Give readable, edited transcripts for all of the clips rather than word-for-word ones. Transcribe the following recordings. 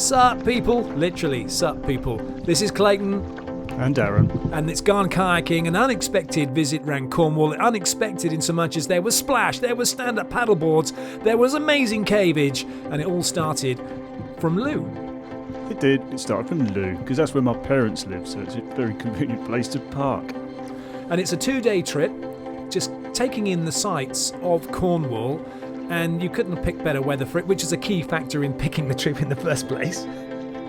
Sup people, literally sup people. This is Clayton and Darren, and it's gone kayaking, an unexpected visit round Cornwall. Unexpected in so much as there was splash, there was stand-up paddleboards, there was amazing caveage, and it all started from Looe. It did. It started from Looe because that's where my parents live, so it's a very convenient place to park. And it's a 2-day trip, just taking in the sights of Cornwall. And you couldn't have picked better weather for it, which is a key factor in picking the trip in the first place.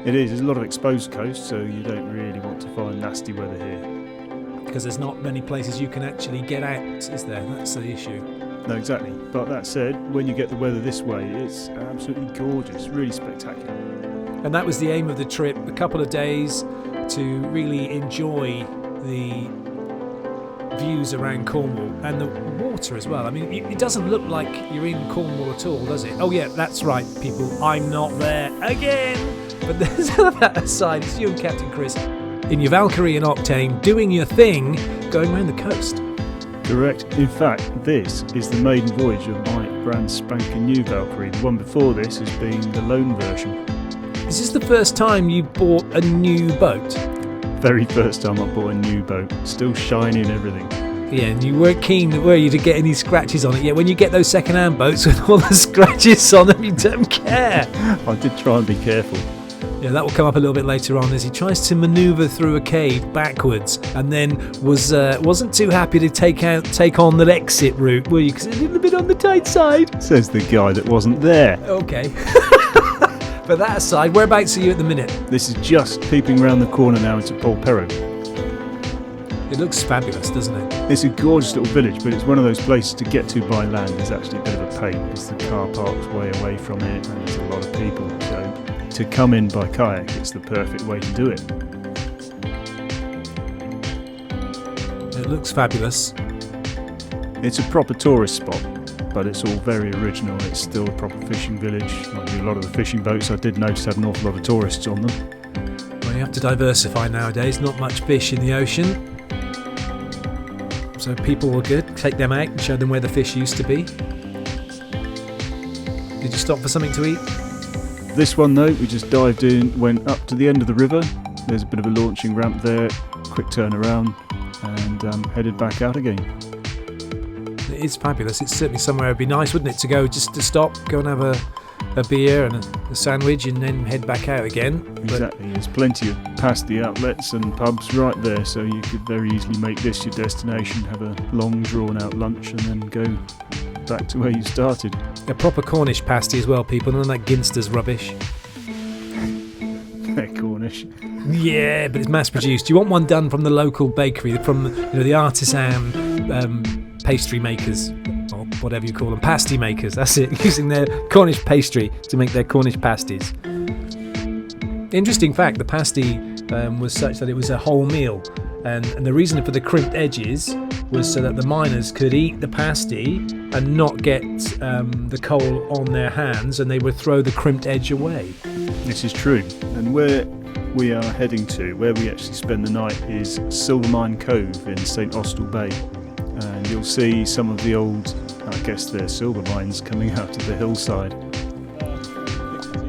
It is. There's a lot of exposed coast, so you don't really want to find nasty weather here. Because there's not many places you can actually get out, is there? That's the issue. No, exactly. But that said, when you get the weather this way, it's absolutely gorgeous, really spectacular. And that was the aim of the trip, a couple of days to really enjoy the views around Cornwall and the water as well. I mean, it doesn't look like you're in Cornwall at all, does it? Oh yeah, that's right, people, I'm not there again. But there's that aside, it's you and Captain Chris in your Valkyrie and Octane doing your thing, going around the coast. Correct. In fact, this is the maiden voyage of my brand spanking new Valkyrie. The one before this has been the loan version. Is this the first time you bought a new boat? Very first time I bought a new boat, still shiny and everything. Yeah, and you weren't keen, were you, to get any scratches on it? Yeah, when you get those second-hand boats with all the scratches on them, you don't care. I did try and be careful. Yeah, that will come up a little bit later on as he tries to manoeuvre through a cave backwards, and then wasn't too happy to take on the exit route, were you? Because it's a little bit on the tight side. Says the guy that wasn't there. Okay. But that aside, whereabouts are you at the minute? This is just peeping around the corner now into Polperro. It looks fabulous, doesn't it? It's a gorgeous little village, but it's one of those places to get to by land is actually a bit of a pain because the car park's way away from it and there's a lot of people. So to come in by kayak, it's the perfect way to do it. It looks fabulous. It's a proper tourist spot, but it's all very original. It's still a proper fishing village. Like a lot of the fishing boats I did notice had an awful lot of tourists on them. Well, you have to diversify nowadays. Not much fish in the ocean. So people were good. Take them out and show them where the fish used to be. Did you stop for something to eat? This one though, we just dived in, went up to the end of the river. There's a bit of a launching ramp there, quick turn around, and headed back out again. It is fabulous. It's certainly somewhere it'd be nice, wouldn't it, to go just to stop, go and have a beer and a sandwich and then head back out again. Exactly. There's plenty of past the outlets and pubs right there, so you could very easily make this your destination, have a long drawn out lunch and then go back to where you started. A proper Cornish pasty as well, people, none of that Ginster's rubbish. They're Cornish. Yeah, but it's mass produced. You want one done from the local bakery, from the artisan pastry makers, or whatever you call them, pasty makers, that's it, using their Cornish pastry to make their Cornish pasties. Interesting fact, the pasty was such that it was a whole meal, and the reason for the crimped edges was so that the miners could eat the pasty and not get the coal on their hands, and they would throw the crimped edge away. This is true, and where we are heading to, where we actually spend the night, is Silvermine Cove in St Austell Bay. And you'll see some of the old, I guess they're silver mines coming out of the hillside.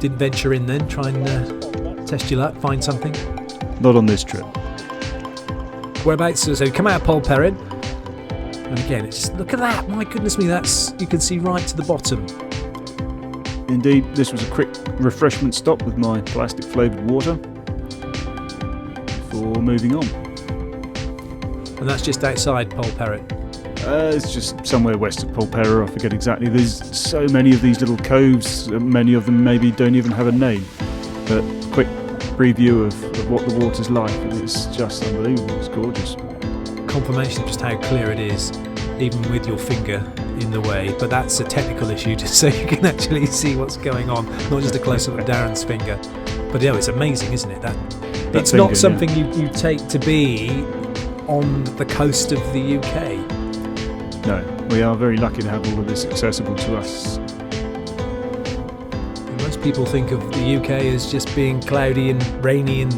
Didn't venture in then, try and test your luck, find something? Not on this trip. Whereabouts? So you come out of Polperro, and again, it's just, look at that, my goodness me, that's, you can see right to the bottom. Indeed, this was a quick refreshment stop with my plastic flavoured water before moving on. And that's just outside Polperro. It's just somewhere west of Polperro, I forget exactly. There's so many of these little coves, many of them maybe don't even have a name. But quick preview of what the water's like, and it's just unbelievable, it's gorgeous. Confirmation of just how clear it is, even with your finger in the way. But that's a technical issue, just so you can actually see what's going on, not just a close-up of Darren's finger. But it's amazing, isn't it? That it's finger, not something you take to be on the coast of the UK. No, we are very lucky to have all of this accessible to us. Most people think of the UK as just being cloudy and rainy and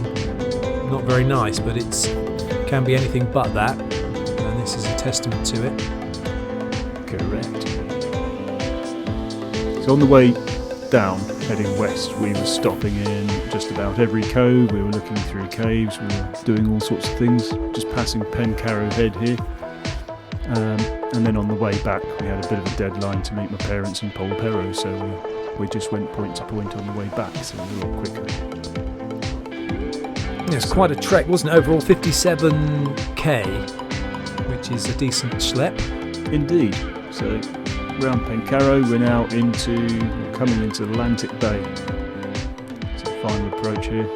not very nice, but it can be anything but that, and this is a testament to it. Correct. So on the way down, heading west. We were stopping in just about every cove, we were looking through caves, we were doing all sorts of things, just passing Pencarrow Head here. And then on the way back we had a bit of a deadline to meet my parents in Polperro, so we just went point to point on the way back, so a lot quickly. Yeah, it's quite a trek, wasn't it? Overall 57k, which is a decent schlep. Indeed. So round Pencarrow, we're now coming into Lantic Bay. It's the final approach here.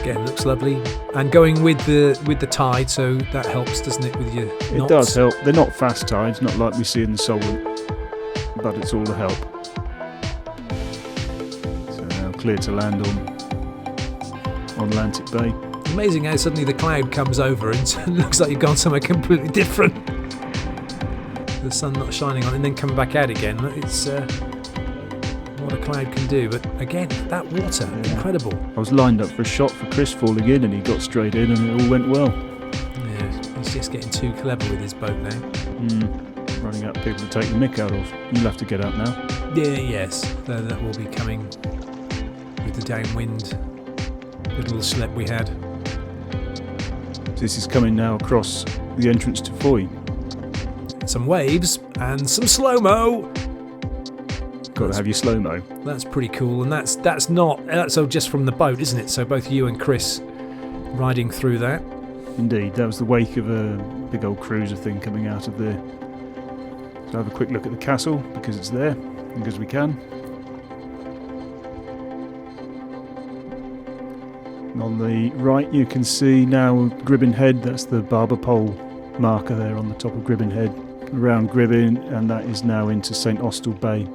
Again, looks lovely, and going with the tide, so that helps, doesn't it? With your knots? It does help. They're not fast tides, not like we see in the Solent, but it's all a help. So now clear to land on Lantic Bay. Amazing how suddenly the cloud comes over and it looks like you've gone somewhere completely different. The sun not shining on it and then coming back out again. It's what a cloud can do. But again, that water, incredible. I was lined up for a shot for Chris falling in, and he got straight in, and it all went well. Yeah, he's just getting too clever with his boat now. Running out people to take the mick out of. You'll have to get up now. Yes, that will be coming with the downwind little slip we had. This is coming now across the entrance to Fowey. Some waves and some slow-mo. Got to have your slow-mo. That's pretty cool, and that's all just from the boat, isn't it? So both you and Chris riding through that. Indeed, that was the wake of a big old cruiser thing coming out of there. So have a quick look at the castle, because it's there, because we can. And on the right you can see now Gribbin Head, that's the barber pole marker there on the top of Gribbin Head. Around Gribbin, and that is now into St Austell Bay.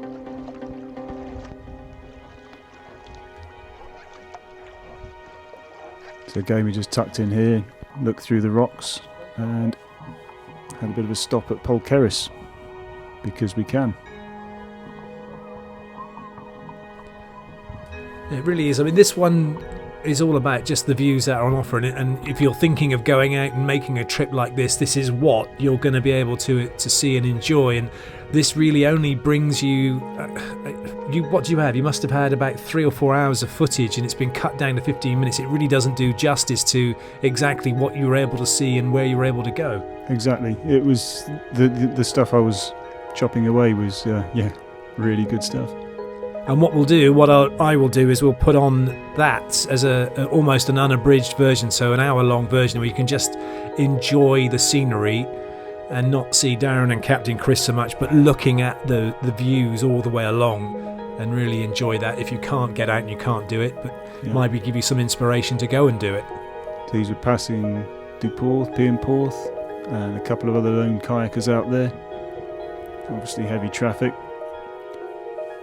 So again, we just tucked in here, looked through the rocks, and had a bit of a stop at Polkerris, because we can. It really is. I mean, this one is all about just the views that are on offer, and if you're thinking of going out and making a trip like this is what you're going to be able to see and enjoy. And this really only brings you what do you have? You must have had about 3 or 4 hours of footage, and it's been cut down to 15 minutes. It really doesn't do justice to exactly what you were able to see and where you were able to go. Exactly. It was the stuff I was chopping away was really good stuff. And what I will do is we'll put on that as a almost an unabridged version, so an hour-long version where you can just enjoy the scenery and not see Darren and Captain Chris so much, but looking at the views all the way along and really enjoy that. If you can't get out and you can't do it, but maybe give you some inspiration to go and do it. These were passing Duporth, P&Porth, and a couple of other lone kayakers out there. Obviously heavy traffic.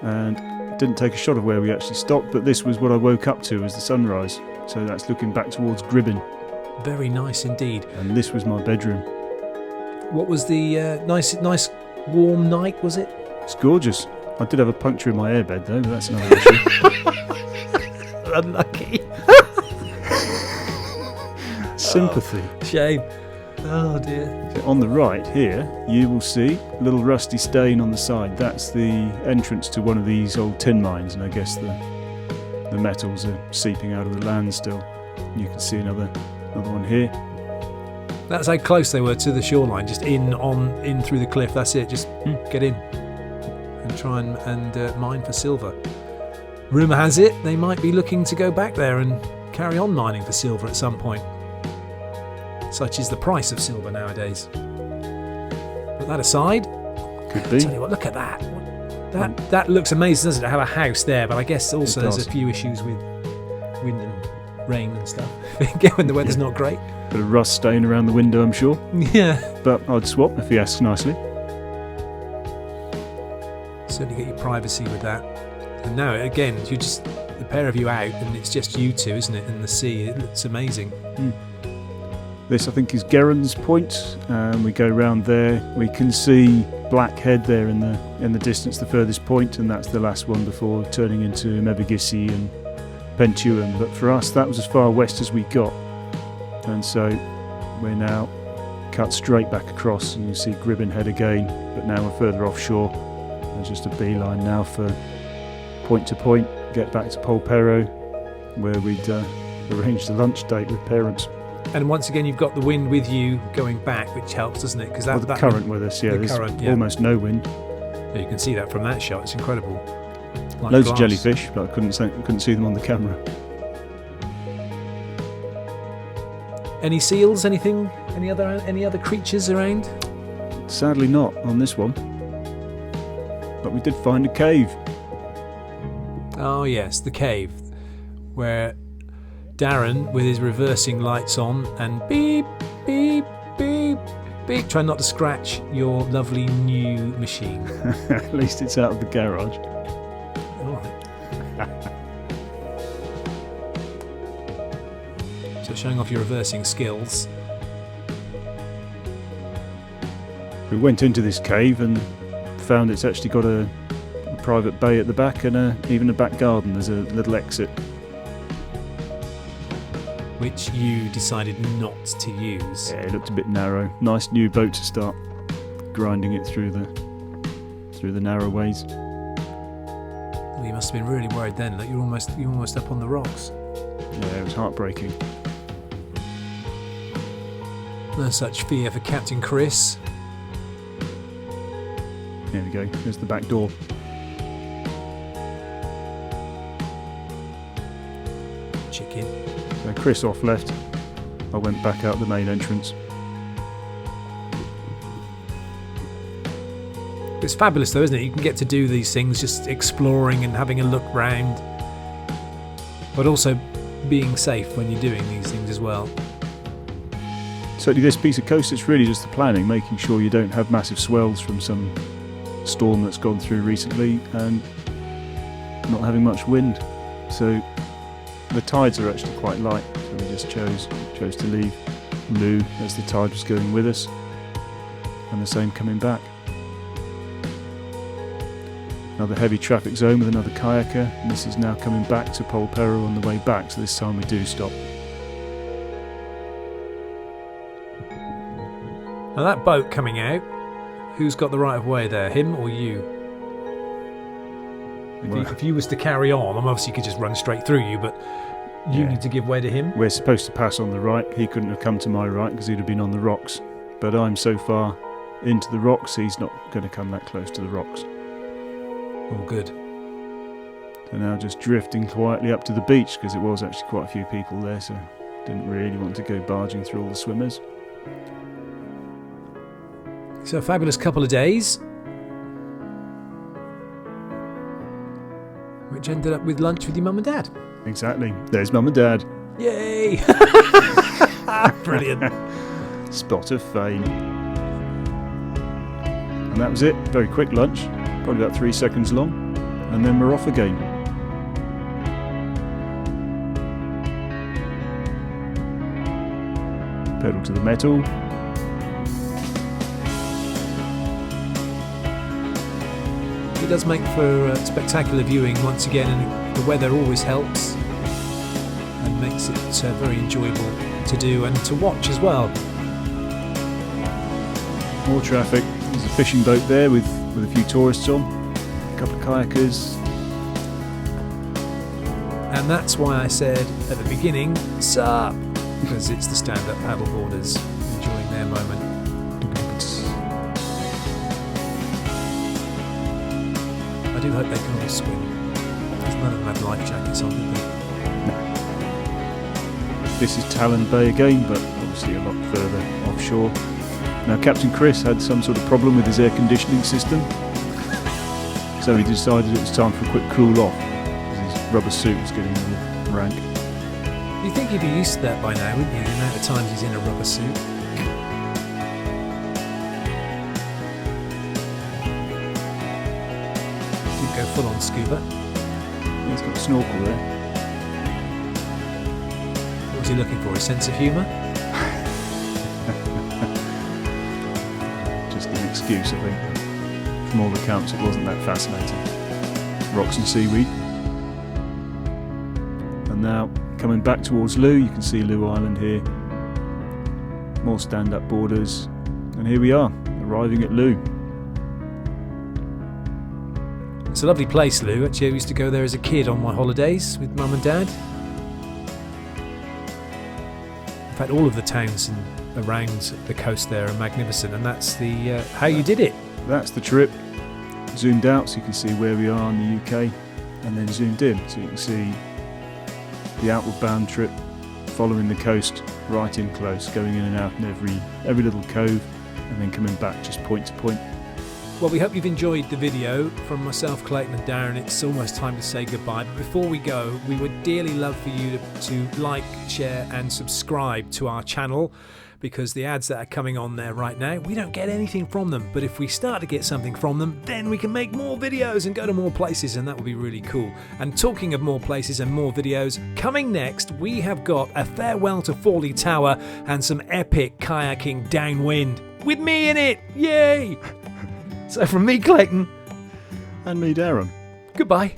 And didn't take a shot of where we actually stopped, but this was what I woke up to as the sunrise. So that's looking back towards Gribbin. Very nice indeed. And this was my bedroom. What was the nice warm night, was it? It's gorgeous. I did have a puncture in my airbed though, but that's another issue. Unlucky. Sympathy. Oh, shame. Oh dear. So on the right here, you will see a little rusty stain on the side. That's the entrance to one of these old tin mines, and I guess the metals are seeping out of the land still. You can see another one here. That's how close they were to the shoreline, just in through the cliff. That's it. Just get in and try and mine for silver. Rumour has it they might be looking to go back there and carry on mining for silver at some point. Such is the price of silver nowadays. Put that aside. Could be. Tell you what, look at that. That looks amazing, doesn't it? To have a house there, but I guess also there's a few issues with wind and rain and stuff. When the weather's not great. Bit of rust stain around the window, I'm sure. Yeah. But I'd swap if he asks nicely. Certainly get your privacy with that. And now, again, you just the pair of you out, and it's just you two, isn't it? And the sea. It looks amazing. This, I think, is Gerrans Point. We go round there. We can see Black Head there in the distance, the furthest point, and that's the last one before turning into Mebegissi and Pentuum. But for us, that was as far west as we got. And so we're now cut straight back across, and you see Gribbin Head again, but now we're further offshore, There's just a beeline now for point to point, get back to Polperro, where we'd arranged a lunch date with parents. And once again, you've got the wind with you going back, which helps, doesn't it? Because the current with us, yeah. There's almost no wind. Yeah, you can see that from that shot. It's incredible. Like Loads glass. of jellyfish, but I couldn't see them on the camera. Any seals? Anything? Any other creatures around? Sadly not on this one. But we did find a cave. Oh yes, the cave, where Darren, with his reversing lights on and beep, beep, beep, beep, try not to scratch your lovely new machine. At least it's out of the garage. All right. So showing off your reversing skills. We went into this cave and found it's actually got a private bay at the back and even a back garden. There's a little exit. Which you decided not to use. Yeah, it looked a bit narrow. Nice new boat to start grinding it through the narrow ways. Well, you must have been really worried then that you're almost up on the rocks. Yeah, it was heartbreaking. No such fear for Captain Chris. There we go. There's the back door. Chicken. So Chris off left. I went back out the main entrance. It's fabulous though, isn't it? You can get to do these things, just exploring and having a look round, but also being safe when you're doing these things as well. Certainly this piece of coast, it's really just the planning, making sure you don't have massive swells from some storm that's gone through recently and not having much wind. So the tides are actually quite light, so we just chose to leave Looe as the tide was going with us, and the same coming back. Another heavy traffic zone with another kayaker, and this is now coming back to Polperro on the way back, so this time we do stop. Now that boat coming out, who's got the right of way there, him or you? If you was to carry on, obviously you could just run straight through you, but you need to give way to him. We're supposed to pass on the right. He couldn't have come to my right because he'd have been on the rocks. But I'm so far into the rocks, he's not going to come that close to the rocks. All good. So now just drifting quietly up to the beach, because it was actually quite a few people there, so didn't really want to go barging through all the swimmers. So a fabulous couple of days, which ended up with lunch with your mum and dad. Exactly. There's Mum and Dad. Yay! Brilliant. Spot of fame. And that was it. Very quick lunch. Probably about 3 seconds long. And then we're off again. Pedal to the metal. It does make for spectacular viewing once again, and the weather always helps and makes it very enjoyable to do and to watch as well. More traffic. There's a fishing boat there with a few tourists on, a couple of kayakers. And that's why I said at the beginning, sup, because it's the stand-up paddleboarders enjoying their moment. I do hope they can all swim, because none of them had life jackets on, did they? This is Talland Bay again, but obviously a lot further offshore. Now Captain Chris had some sort of problem with his air conditioning system, so he decided it was time for a quick cool off, because his rubber suit was getting a little rank. You'd think he'd be used to that by now, wouldn't you, the amount of times he's in a rubber suit? Didn't go full on scuba. He's got a snorkel there. What was he looking for, a sense of humour? Just an excuse, I think. From all accounts, it wasn't that fascinating. Rocks and seaweed. And now, coming back towards Looe, you can see Looe Island here. More stand-up boarders. And here we are, arriving at Looe. It's a lovely place, Lou. Actually, I used to go there as a kid on my holidays with Mum and Dad. In fact, all of the towns around the coast there are magnificent, and that's the how you did it. That's the trip. Zoomed out so you can see where we are in the UK, and then zoomed in so you can see the outward bound trip, following the coast right in close, going in and out in every little cove, and then coming back just point to point. Well, we hope you've enjoyed the video. From myself, Clayton and Darren, it's almost time to say goodbye. But before we go, we would dearly love for you to like, share and subscribe to our channel, because the ads that are coming on there right now, we don't get anything from them. But if we start to get something from them, then we can make more videos and go to more places, and that would be really cool. And talking of more places and more videos, coming next, we have got a farewell to Fowey Tower and some epic kayaking downwind with me in it. Yay! So from me, Clayton. And me, Darren. Goodbye.